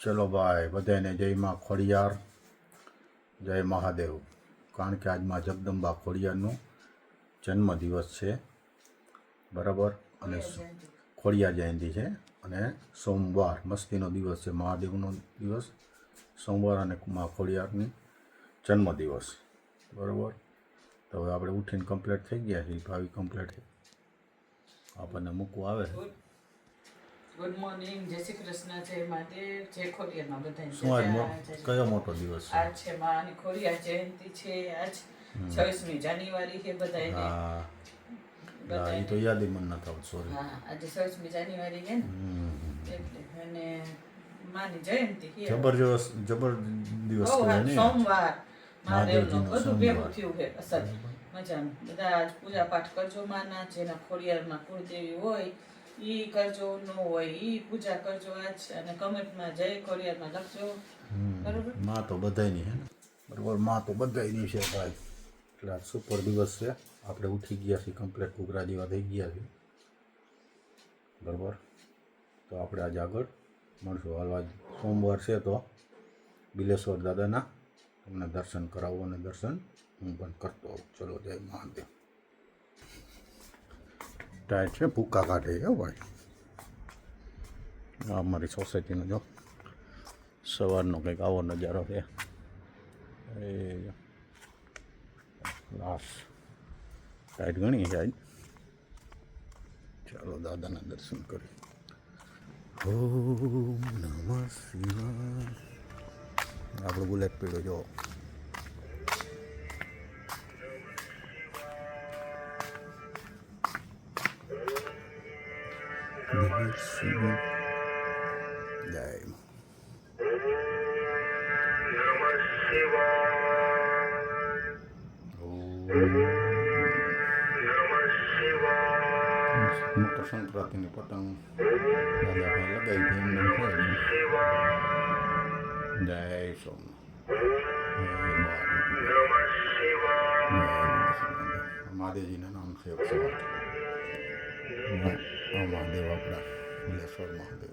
ચલો ભાઈ બધાને જય માં ખોડિયાર, જય મહાદેવ. કારણ કે આજ માં જગદંબા ખોડિયારનો જન્મદિવસ છે, બરાબર. અને ખોડિયાર જયંતિ છે અને સોમવાર મસ્તીનો દિવસ છે, મહાદેવનો દિવસ સોમવાર અને મા ખોડિયારની જન્મદિવસ, બરાબર. તો હવે આપણે ઉઠીને કમ્પ્લીટ થઈ ગયા છીએ, ભાવી કમ્પ્લીટ આપણને મૂકવા આવે છે. ગુડ મોર્નિંગ, જય શ્રી કૃષ્ણ, જય મહાદેવ, જય ખોડિયારમાં બધાને. શું આજ કયો મોટો દિવસ છે? આજ છે માની ખોડિયાર જયંતિ છે. આજ 26મી જાન્યુઆરી છે બધાને. હા, એ તો યાદ મને ન થાવ, સોરી. હા, આજે 26મી જાન્યુઆરી છે ને એટલે. અને માની જયંતિ છે. જબરદસ્ત દિવસ કહેવાય ને. સોમવાર મહાદેવનો મહાદેવજીનો બધું સોમવાર. ભેગું થયું છે અસર. મજાનું. બધા આજ પૂજા પાઠ કરજો માના, જેના ખોડિયારમાં કુળદેવી હોય ઈ કરજો, ન હોય ઈ પૂજા કરજો આજ. અને કમેન્ટમાં જય ખોડિયારમાં લખજો, બરોબર. માં તો બધાયની છે ને, બરોબર. માં તો બધાયની છે ભાઈ. એટલે આ સુપર દિવસ છે. આપણે ઉઠી ગયા છીએ કમ્પ્લીટ, ઘૂઘરા જેવા થઈ ગયા છીએ, બરોબર. તો આપણે આજે આગળ મળશું. હાલ આજ સોમવાર છે તો બિલેશ્વર દાદાના તમને દર્શન કરાવવું અને દર્શન હું પણ કરતો આવું. ચલો, જય મહાદેવ. ટાઈટ છે, ભૂકા કાઢે છે ભાઈ. આ અમારી સોસાયટીનો જો સવારનો કંઈક આવો નજારો છે. એ લાશ ટાઈટ ઘણી છે આજ. ચાલો દાદાના દર્શન કરીએ. ઓમ નમઃ શિવાય. આપણો બુલેટ પીડો જો. જય મકર સંક્રાંતિની પતંગ દાદાભાઈ લગાવી હતી એમને છે. જય સોમનાથ. મહાદેવજીના નામ છે અક્ષર. મહાદેવ આપણા બિલેશ્વર મહાદેવ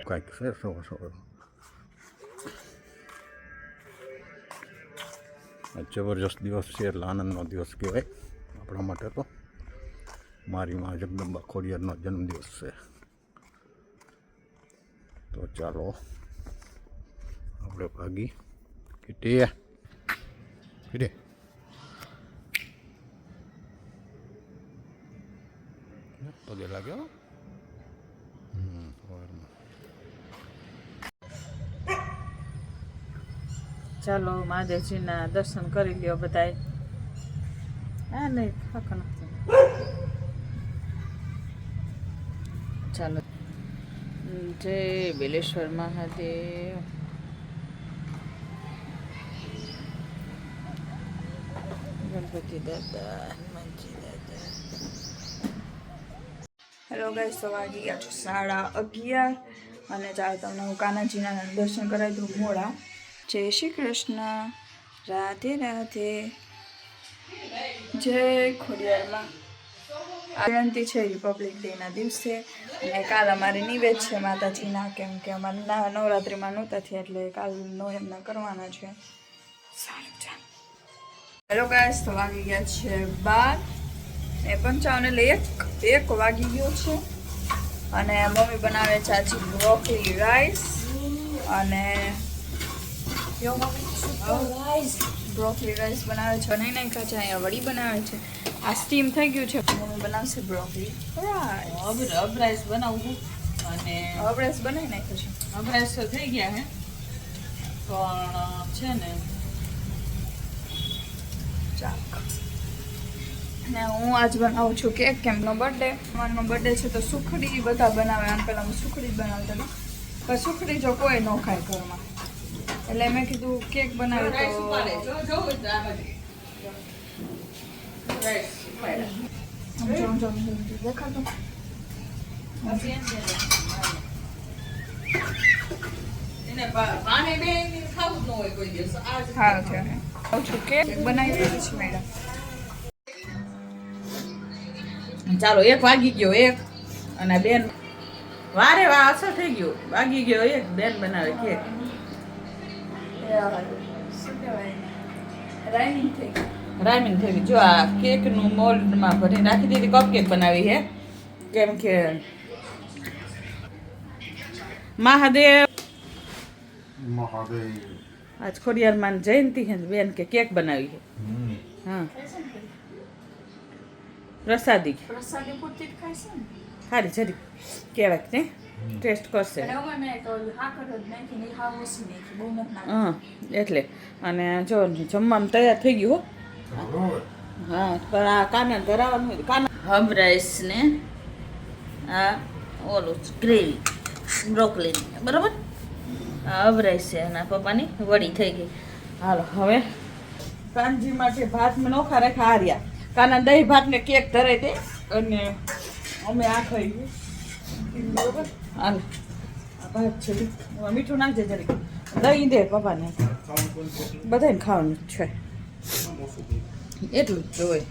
કાંઈક છે. જબરજસ્ત દિવસ છે, એટલે આનંદનો દિવસ કહેવાય આપણા માટે. તો મારી માં જગદંબા ખોડિયારનો જન્મદિવસ છે. તો ચાલો આપણે ભાગી કીટે કીટે. પગે લાગ્યો. ચાલો મહાદેવજીના દર્શન કરી લ્યો બધાય. હા નહીં ફાંકો નથી. ચાલો, જય બિલેશ્વર મહાદેવ. ગણપતિ દાદા, હનુમાનજી દાદા. હેલો ગાઈસ, તો વાગી ગયા છે 11:30 અને ચાલો તમને હું કાનાજીના દર્શન કરાવી દઉં મોડા. જય શ્રી કૃષ્ણ, રાધે રાધે, જય ખોડિયારમાં. જયંતિ છે રિપબ્લિક ડેના દિવસે, અને કાલ અમારે નિવેદ છે માતાજીના, કેમ કે અમારે નવરાત્રિમાં નહોતા થયા એટલે કાલ એમના કરવાના છે. સારું ચાલો. હેલો ગાઈસ, તો વાગી ગયા છે 12:55 એટલે એક વાગી ગયો છે. અને મમ્મી બનાવે છે આજે બ્રોકલી રાઈસ. અને બ્રોકલી રાઈસ બનાવે છે. નહીં નહીં કાચા અહીંયા વડી બનાવે છે. આ સ્ટીમ થઈ ગયું છે, મમ્મી બનાવશે બ્રોકલી રાઈસ. હબ રાઈસ બનાવું અને હવે રાઈસ બનાવી નાખ્યો છે. હબ રાઈસ તો થઈ ગયા હે, પણ છે ને ચાક. ને હું આજ બનાવું છું કેક, કેમ નો બર્થડે. મારો બર્થડે છે તો સુખડી બધા બનાવે. આમ પહેલાં હું સુખડી જ બનાવતા હતા, પણ સુખડી જો કોઈ ન ખાય ઘરમાં, એટલે મેં કીધું કેક બનાવી તો દેખાતું. હા છે છું કેક બનાવી દીધી છે મેડમ. ચાલો 1 વાગી ગયો, 1 અને બેન વારે વાહ અસર થઈ ગયું વાગી ગયો એક બેન બનાવે કેક શું કહેવાય રાઈમિંગ થઈ ગઈ. રાયમિંગ થઈ ગઈ જો આ કેકનું મોલ્ડમાં ભરી નાખી દીધી કપ કેક બનાવી છે કેમ કે મહાદેવ આજ ખોડિયારમાં જયંતિ છે ને બેન કે કેક બનાવી છે હા પ્રસાદી પ્રસાદી પૂરતી જ ખાઈશે ને સારી જરી કહેવાય ને ટેસ્ટ કરશે અને અમે મેં કહ્યું હાકર જ નાખી નહીં હા ઓછી નાખી બહુ નથી નાખી. હા એટલે અને જો જમવાનું તૈયાર થઈ ગયું હો હા પણ આ કાના ધરાવવાનું હોય કાના હબ રાઈસ ને આ ઓલું ગ્રેવી બ્રોકલી બરાબર આ હબ રાઈસ છે અને પપ્પાની વડી થઈ ગઈ હાલો હવે કાનજી માટે ભાત મેં નોખા રેખા હાર્યા કાના દહીં ભાત ને કેક ધરાઈ દે અને અમે આ ખાઈ બરોબર હાલો આ ભાત છે એમાં મીઠું નાખજે જરીક દહીં દે પપ્પાને બધાને ખાવાનું છે એટલું જ હોય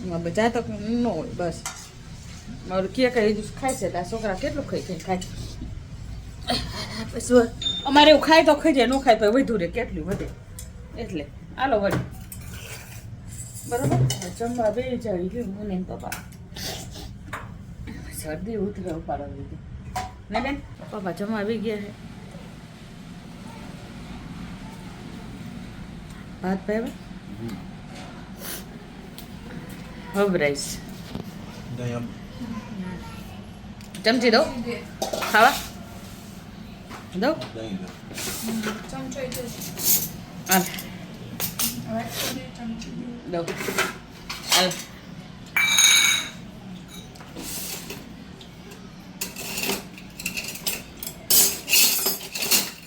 એમાં બધા તો ન હોય બસ મારું કેક એ ખાય છે એટલે આ છોકરા કેટલું ખાઈ ખાય પછી અમારે એવું ખાય તો ખાઈ જાય ન ખાય તો વધુ રહે કેટલું વધે એટલે હાલો વળી બરોબર જમવા બે જાય ગયું મને પપ્પા શરદી ઉતરે ઉપાડવા દીધી ને બેન પપ્પા જમવા આવી ગયા છે ભાત ભાઈ હબ રાઈસ ચમચી દો ખાવા દો ચમચો એ જ હાલ હવે ચમચી દો હાલ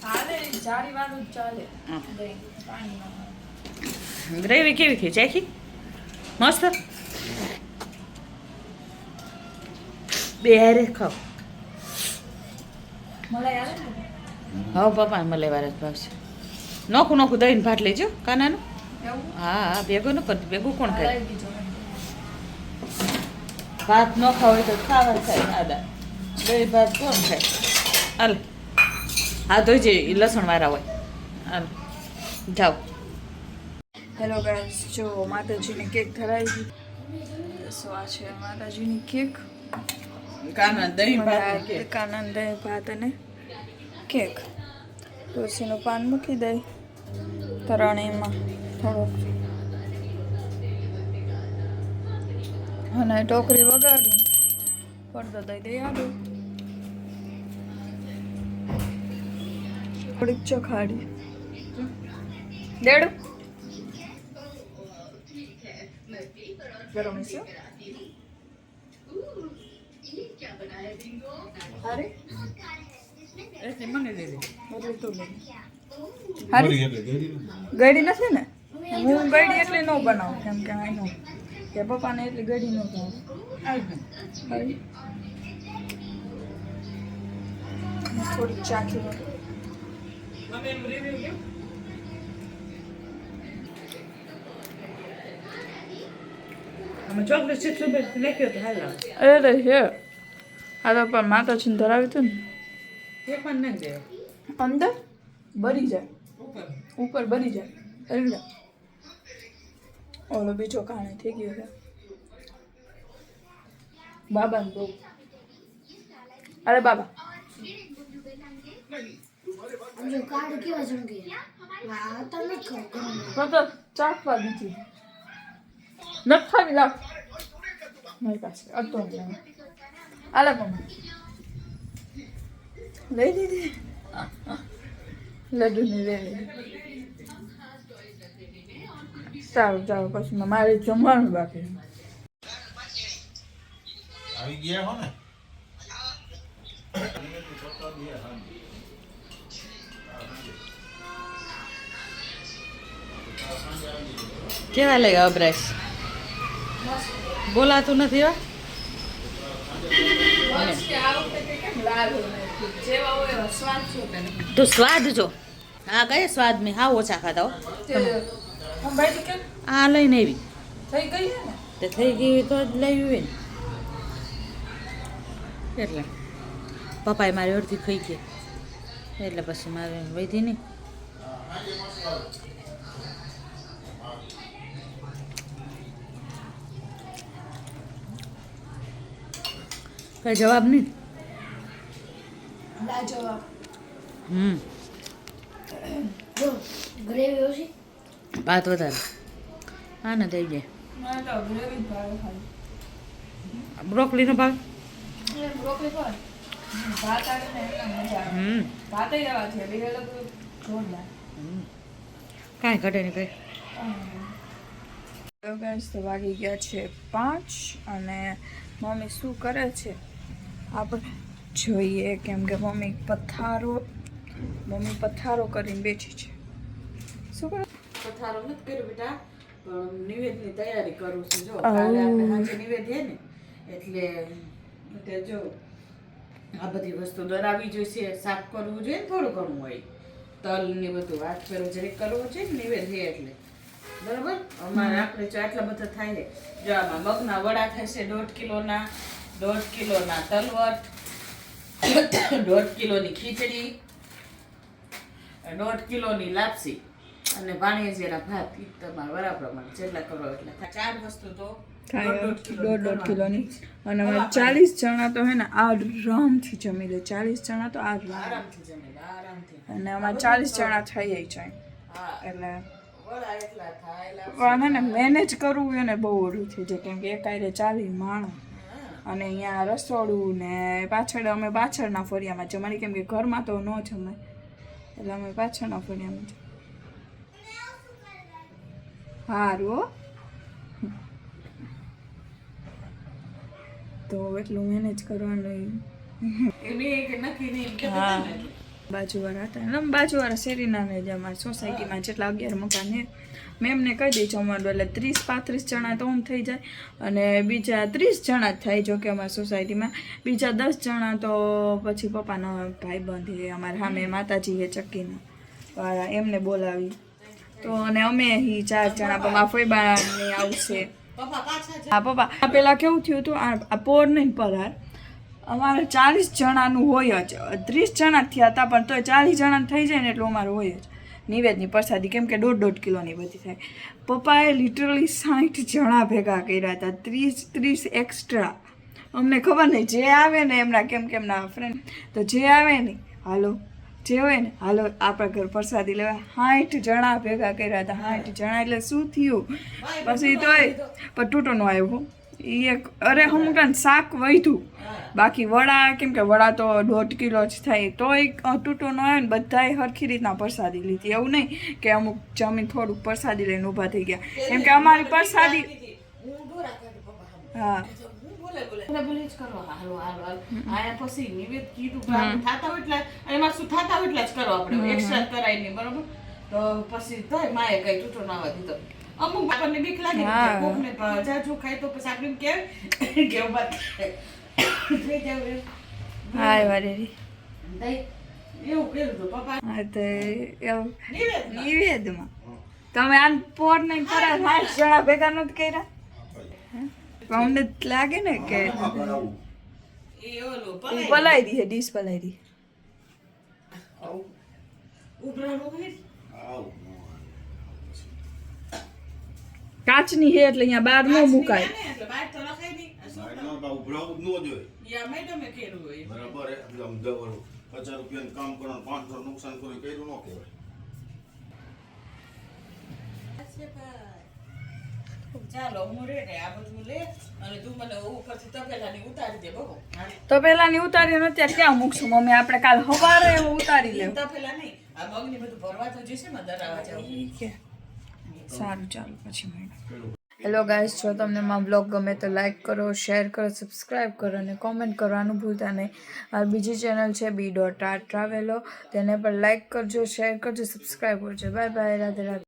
ચાલે જારી વાળું જ ચાલે હા. દહીં પાણીમાં ગ્રેવી કેવી થઈ ચાખી મસ્ત બે હારે ખાવ મલાઈ આવે ને હા પપ્પા મને વાર જ ભાવશે નોખું નોખું દહીં ભાત લેજો કાનાનું એવું હા હા ભેગું ન કરતી ભેગું કોણ ખાય મલાઈ દીધો એમ. ભાત ન ખાવ હોય તો ખાવા થાય દાદા દહીં ભાત કોણ ખાય હાલ હા તો જે લસણ વાળા હોય હાલ જાઓ હેલો ગાઈસ જો માતાજીની કેક ધરાવી સો આ છે માતાજીની કેક કાના દહીં ભાત કાનન દહીં ભાત અને કેક તુલસીનું પાન મૂકી દઈ તરણીમાં થોડુંક અને ટોકરી વગાડી પડદો દઈ દઈ આડું થોડીક ચખાડી દેડું ગરમ છે અરે એટલે મને દે દે અરે તો લે હારી ગળી નથી ને હું ગળી એટલે ન બનાવું કેમ કે આઈ નો કે પપ્પાને એટલે ગળી ન ભાવે હારી થોડીક ચાખી લો મમ્મી એમ રિવ્યુ કેમ અમે ચોકલેટ ચિપ્સ નાખ્યો તો હાલ અરે હે આ તો પણ માતાજીને ધરાવ્યું હતું ને એ પણ નાખ દે અંદર બરી જાય ઉપર ઉપર બરી જાય એટલે ઓલો બીજો કાણે થઈ ગયો છે બાબાને બહુ અરે બાબા જો કાર્ડ કેવા જંગી આ તમે ખાવ તો ચાખવા દીધી નથી ખાવી લાવ મારી પાસે અતો નહીં આલે મમ્મી લઈ લીધી લડ્ડુની લઈ લીધી સારું ચાલો પછી મારે જમવાનું બાકી આવી ગયા હો ને કેવા લાગ્યા અબરાઈસ બોલાતું નથી હો તો સ્વાદ જો હા કયા સ્વાદ મેં હા ઓછા ખાતા હો આ લઈને આવી થઈ ગઈ ને તે થઈ ગઈ તો જ લઈ આવી ને એટલે પપ્પાએ મારી અડધી ખાઈ ગઈ એટલે પછી મારે વધી નહીં. કઈ જવાબ નહીં. લાજવાબ. જો ગ્રેવી ઓછી ભાત વધારે હા ને થઈ જાય. મને તો ગ્રેવી ભાવે ખાલી. બ્રોકલીનો ભાવ બ્રોકલી પર ભાત આવે ને એમાં મજા આવે. ભાત એવા છે બે અલગ જોરદાર. કાંઈ ઘટે નહીં કઈ. તો ગાઈસ તો વાગી ગયા છે 5 અને મમ્મી શું કરે છે આપણે જોઈએ કેમ કે મમ્મી પથારો કરીને બેઠી છે. શું કરે? પથારો નથી કર્યો બેટા પણ નિવેદની તૈયારી કરું છું. જો કાલે આપણે સાંજે નિવેદ છે ને એટલે તે જો આ બધી વસ્તુ દરાવી જોઈશે, સાફ કરવું જોઈએ ને થોડું ઘણું હોય તલ ને બધું હાથ ફેરો જરીક કરવું છે ને નિવેદ છે એટલે બરાબર. અમારે આપણે જો આટલા બધા થાય છે. જો આમાં મગના વડા થશે 1.5 કિલોના, 1.5 કિલોના તલવટ, 1.5 કિલોની ખીચડી, 1.5 કિલોની લાપસી અને ભાણિયાજીના ભાત. ઈ તમારે બરાબર પ્રમાણે જેટલા કરો એટલે થાય. 4 વસ્તુ તો થાય 1.5 કિલોની અને અમે 40 જણા તો હે ને આરામથી જમી લે. 40 જણા તો આરામથી જમે આરામથી. અને અમારે 40 જણા થઈ જાય હા એટલે વડા એટલા થાય પણ હે ને મેનેજ કરવું એને બહુ અઘરું થઈ જાય કેમ કે એકાયરે 40 માણસ અને અહીંયા રસોડું ને પાછળ અમે પાછળના ફળિયામાં જમાડી કેમ કે ઘરમાં તો ન જમાય એટલે અમે પાછળના ફળિયામાં સારું તો એટલું મેનેજ કરવાનું. હા બાજુવાળા હતા ને બાજુવાળા શેરીના ને જ અમારી સોસાયટીમાં જેટલા 11 મકાન છે મેં એમને કહી દઈ જમવાનું એટલે 30-35 જણા તો આમ થઈ જાય અને બીજા 30 જણા જ થાય. જો કે અમારી સોસાયટીમાં બીજા 10 જણા તો પછી પપ્પાનો ભાઈબંધ છે અમારા સામે માતાજી એ ચક્કીના વાળા એમને બોલાવી તો અને અમે અહીં 4 જણા પપ્પા ફોઈબાની આવશે. હા પપ્પા પેલા કેવું થયું હતું આ પોર નહીં પરાર અમારે 40 જણાનું હોય જ. 30 જણા થયા હતા પણ તોય 40 જણા થઈ જાય ને એટલું અમારું હોય જ નિવેદની પ્રસાદી કેમ કે 1.5 કિલોની બધી થાય. પપ્પાએ લિટરલી 60 જણા ભેગા કર્યા હતા 30 એક્સ્ટ્રા. અમને ખબર નહીં જે આવે ને એમના કેમ કેમના ફ્રેન્ડ તો જે આવે ને હાલો જે હોય ને હાલો આપણા ઘર પ્રસાદી લેવા 60 જણા ભેગા કર્યા હતા. 60 જણા એટલે શું થયું પછી તોય પણ તૂટો ન આવ્યો એ એક અરે અમુક શાક વધ્યું બાકી વડા કેમ કે વડા તો 1.5 કિલો જ થાય તોય તૂટો ન આવ્યો ને બધાએ સરખી રીતના પ્રસાદી લીધી. એવું નહીં કે અમુક જમીન થોડુંક પ્રસાદી લઈને ઊભા થઈ ગયા કેમ કે અમારી પ્રસાદી હા પછી નિવેદ કીધું થતા હોય એટલે એમાં શું થતા હોય એટલે જ કરો આપણે એક્સ્ટ્રા કરાય નહીં બરોબર. તો પછી તોય માએ કઈ તૂટો ના આવવા દીધો. અમુક આપણને બીક લાગે કોકને જાજુ ખાય તો પછી આપણે કેવું વાત થઈ જાય. હા વારેરી એવું કર્યું હતું પપ્પા હા તો એવું નિવેદમાં તમે આ પોર નહીં કરા 60 જણા ભેગા નથી કર્યા અમને લાગે ને કે એ ઓલું પલાઈ દી ડીશ પલાઈ દી ઉભરાણું હોય કાચની હે એટલે અહીંયા બહાર ન મુકાય. એટલે બહાર તો રખાય નહીં. ઉભરાવું જ ન જોઈએ યા મેડમે કર્યું હોય બરાબર. 50 રૂપિયાનું કામ કરવાનું 500 નુકસાન કર્યું ન કહેવાય. ચાલો હું રેડે આ બધું લે અને તું મને ઉપરથી તપેલાની ઉતારી દે બહુ. તો પેલાની ઉતારી નથી અત્યારે ક્યાં મૂકશું મમ્મી આપણે કાલ સવારે ઉતારી લેવું. તપેલા નહીં આ મગની બધું ભરવા તો જશે ને દરાવા જાવ. સારું ચાલો પછી મળીએ. હેલો ગાઈસ જો તમને મારો બ્લોગ ગમે તો લાઈક કરો, શેર કરો, સબસ્ક્રાઈબ કરો અને કોમેન્ટ કરવાનું ભૂલતા નહીં. આ બીજી ચેનલ છે B.R ટ્રાવેલો તેને પણ લાઈક કરજો, શેર કરજો, સબસ્ક્રાઈબ કરજો. Bye bye, Radhe Radhe.